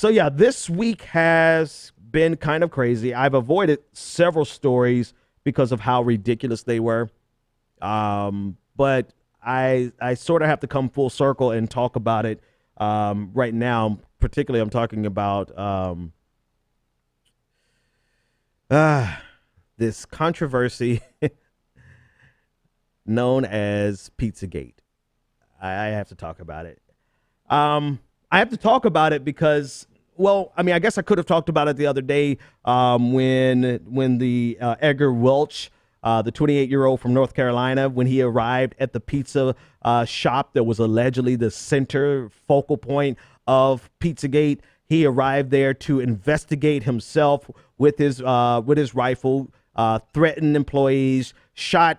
So yeah, this week has been kind of crazy. I've avoided several stories because of how ridiculous they were. But I sort of have to come full circle and talk about it right now. Particularly, I'm talking about this controversy known as Pizzagate. I have to talk about it. I have to talk about it because, well, I mean, I guess I could have talked about it the other day when the Edgar Welch, the 28-year-old from North Carolina, when he arrived at the pizza shop that was allegedly the center focal point of Pizzagate. He arrived there to investigate himself with his rifle, threatened employees, shot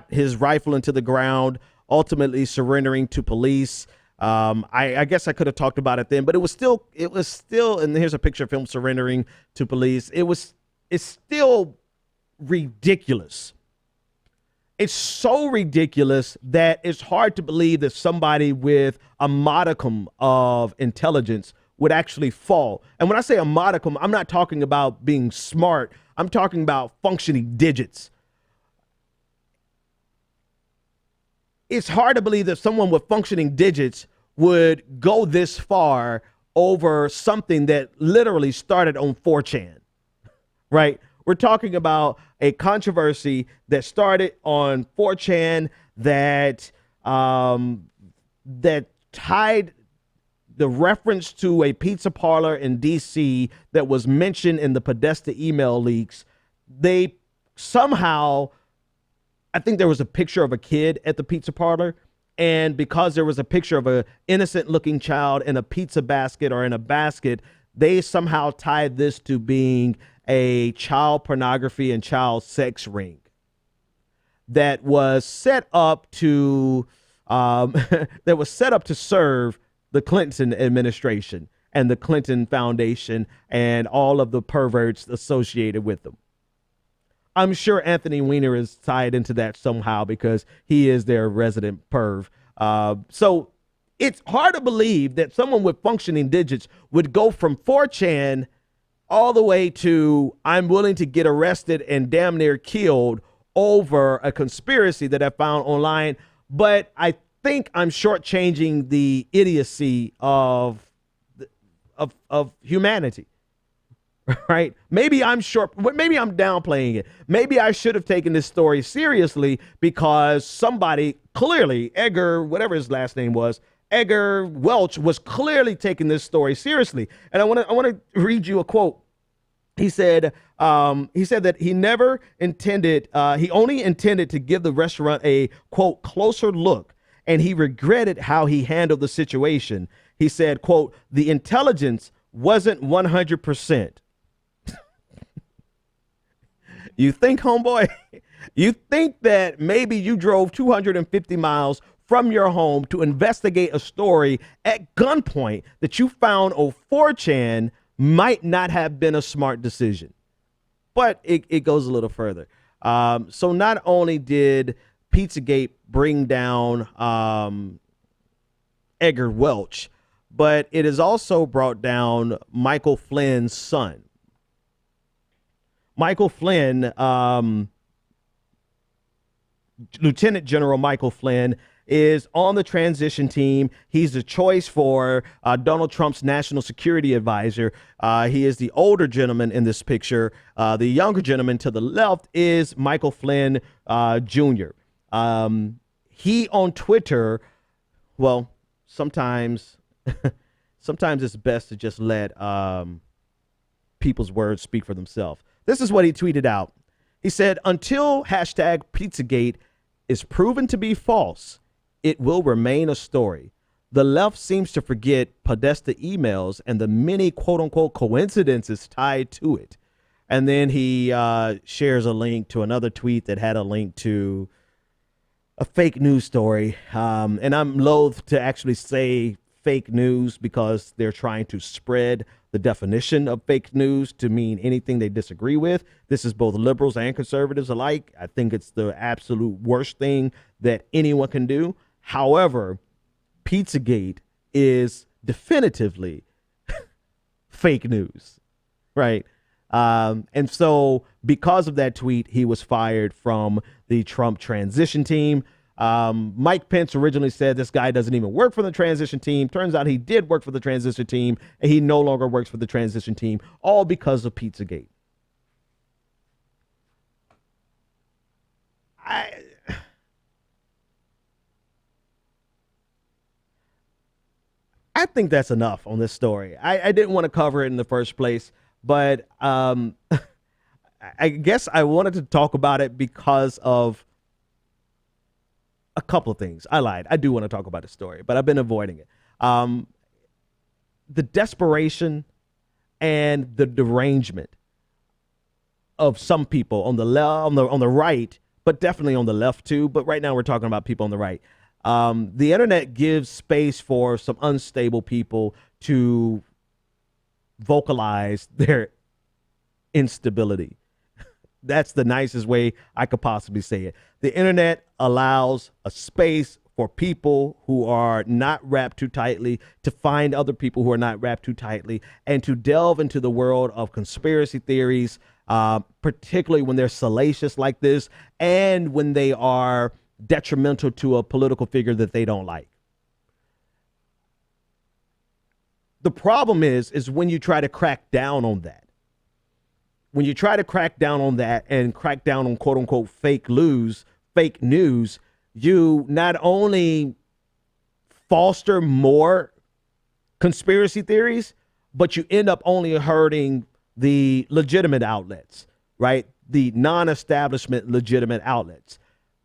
his rifle into the ground, ultimately surrendering to police. I guess I could have talked about it then, but it was still, and here's a picture of him surrendering to police. It's still ridiculous. It's so ridiculous that it's hard to believe that somebody with a modicum of intelligence would actually fall. And when I say a modicum, I'm not talking about being smart. I'm talking about functioning digits. It's hard to believe that someone with functioning digits would go this far over something that literally started on 4chan, right? We're talking about a controversy that started on 4chan that tied the reference to a pizza parlor in D.C. that was mentioned in the Pedersen email leaks. They somehow, I think there was a picture of a kid at the pizza parlor, and because there was a picture of an innocent looking child in a pizza basket or in a basket, they somehow tied this to being a child pornography and child sex ring that was set up to serve the Clinton administration and the Clinton Foundation and all of the perverts associated with them. I'm sure Anthony Weiner is tied into that somehow because he is their resident perv. So it's hard to believe that someone with functioning digits would go from 4chan all the way to I'm willing to get arrested and damn near killed over a conspiracy that I found online. But I think I'm shortchanging the idiocy of humanity. Right? Maybe I'm downplaying it. Maybe I should have taken this story seriously because somebody clearly, Edgar, whatever his last name was, Edgar Welch was clearly taking this story seriously. And I want to read you a quote. He said that he never intended, he only intended to give the restaurant a, quote, closer look, and he regretted how he handled the situation. He said, quote, the intelligence wasn't 100%. You think, homeboy, you think that maybe you drove 250 miles from your home to investigate a story at gunpoint that you found on 4chan might not have been a smart decision. But it goes a little further. So not only did Pizzagate bring down Edgar Welch, but it has also brought down Michael Flynn's son. Michael Flynn, Lieutenant General Michael Flynn, is on the transition team. He's the choice for Donald Trump's national security advisor. He is the older gentleman in this picture. The younger gentleman to the left is Michael Flynn Jr. He on Twitter, well, sometimes it's best to just let people's words speak for themselves. This is what he tweeted out. He said, until hashtag Pizzagate is proven to be false, it will remain a story. The left seems to forget Podesta emails and the many quote unquote coincidences tied to it. And then he shares a link to another tweet that had a link to a fake news story. And I'm loath to actually say fake news because they're trying to spread the definition of fake news to mean anything they disagree with. This is both liberals and conservatives alike. I think it's the absolute worst thing that anyone can do. However, Pizzagate is definitively fake news, right? And so because of that tweet, he was fired from the Trump transition team. Mike Pence originally said this guy doesn't even work for the transition team. Turns out he did work for the transition team, and he no longer works for the transition team, all because of Pizzagate. I think that's enough on this story. I didn't want to cover it in the first place, but I guess I wanted to talk about it because of a couple of things. I lied. I do want to talk about the story, but I've been avoiding it. The desperation and the derangement of some people on the on the right, but definitely on the left too. But right now we're talking about people on the right. The internet gives space for some unstable people to vocalize their instability. That's the nicest way I could possibly say it. The internet allows a space for people who are not wrapped too tightly to find other people who are not wrapped too tightly and to delve into the world of conspiracy theories, particularly when they're salacious like this and when they are detrimental to a political figure that they don't like. The problem is when you try to crack down on that. When you try to crack down on that and crack down on quote unquote fake news, you not only foster more conspiracy theories, but you end up only hurting the legitimate outlets, right? The non-establishment legitimate outlets.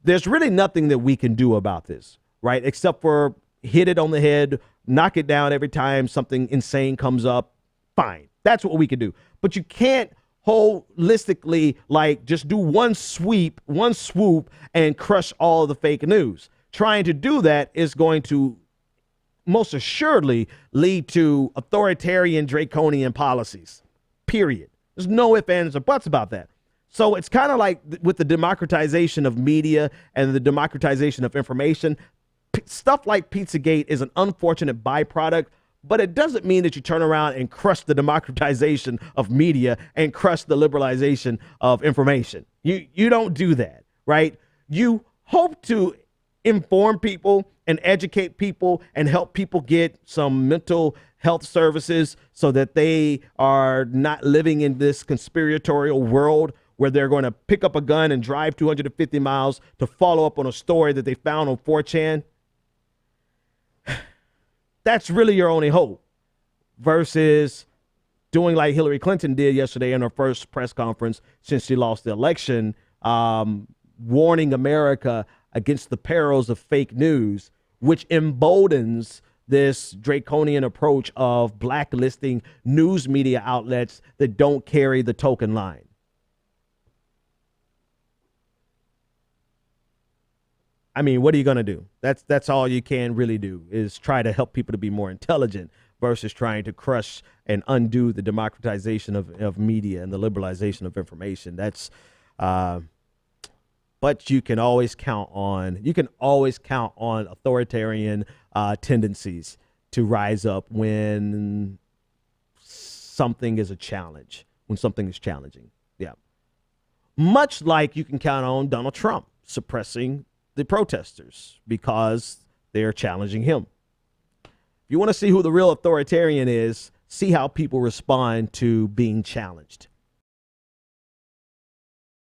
There's really nothing that we can do about this, right? Except for hit it on the head, knock it down every time something insane comes up. Fine. That's what we can do. But you can't holistically, like, just do one swoop, and crush all of the fake news. Trying to do that is going to most assuredly lead to authoritarian, draconian policies, period. There's no ifs, ands, or buts about that. So it's kind of like with the democratization of media and the democratization of information, stuff like Pizzagate is an unfortunate byproduct, but it doesn't mean that you turn around and crush the democratization of media and crush the liberalization of information. You don't do that, right? You hope to inform people and educate people and help people get some mental health services so that they are not living in this conspiratorial world where they're going to pick up a gun and drive 250 miles to follow up on a story that they found on 4chan. That's really your only hope versus doing like Hillary Clinton did yesterday in her first press conference since she lost the election, warning America against the perils of fake news, which emboldens this draconian approach of blacklisting news media outlets that don't carry the token line. I mean, what are you going to do? That's all you can really do is try to help people to be more intelligent versus trying to crush and undo the democratization of media and the liberalization of information. That's but you can always count on authoritarian tendencies to rise up when something is a challenge, when something is challenging. Yeah. Much like you can count on Donald Trump suppressing the protesters because they're challenging him. If you want to see who the real authoritarian is, see how people respond to being challenged.